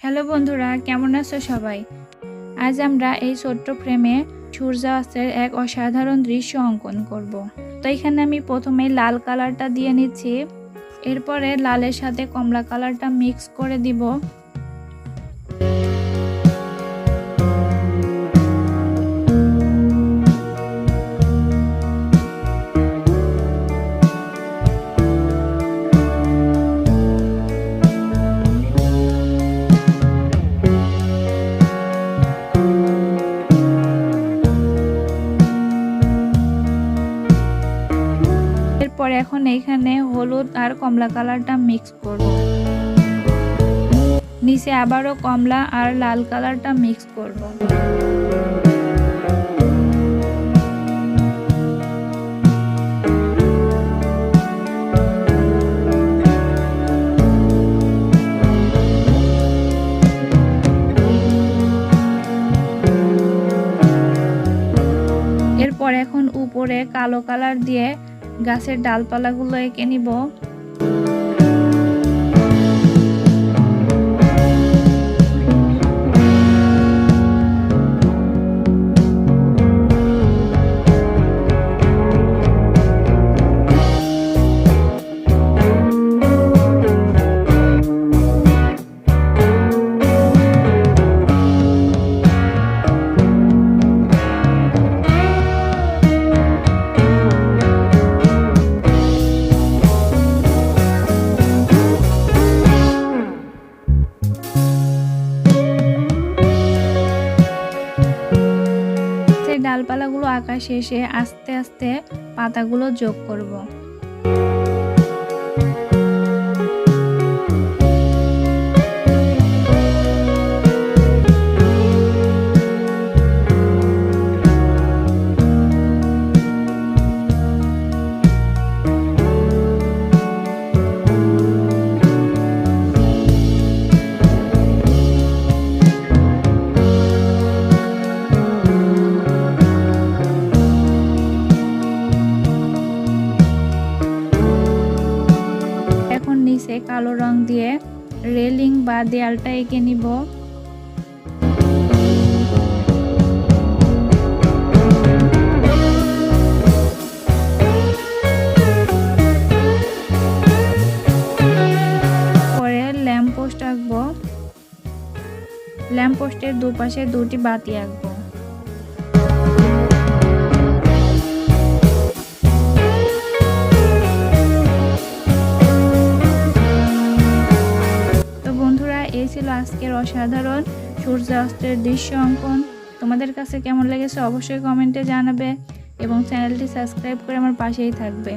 Hello বন্ধুরা, কেমন আছো সবাই? আজ আমরা এই ছোট্ট ফ্রেমে সূর্যাস্তের এক অসাধারণ দৃশ্য অঙ্কন করব। তো এখানে আমি প্রথমে লাল কালারটা দিয়ে নিচ্ছি, এরপরে লালের সাথে কমলা কালারটা মিক্স করে দিব। এরপর এখন এইখানে হলুদ আর কমলা কালারটা মিক্স করব। নিচে আবারও কমলা আর লাল কালারটা মিক্স করব। এরপর এখন উপরে কালো কালার দিয়ে গাছের ডালপালাগুলো এঁকে নিব। ডালপালাগুলো আঁকা শেষে আস্তে আস্তে পাতাগুলো যোগ করব। নিচে কালো রং দিয়ে রেলিং বা দেয়ালটা এঁকে নিব। পরে ল্যাম্প পোস্ট আঁকবো। ল্যাম্প পোস্টের দুপাশে দুটি বাতি আঁকবো। এই ছিল আজকের অসাধারণ সূর্যাস্তের দৃশ্য অঙ্কন। তোমাদের কাছে কেমন লেগেছে অবশ্যই কমেন্টে জানাবে এবং চ্যানেলটি সাবস্ক্রাইব করে আমার পাশেই থাকবে।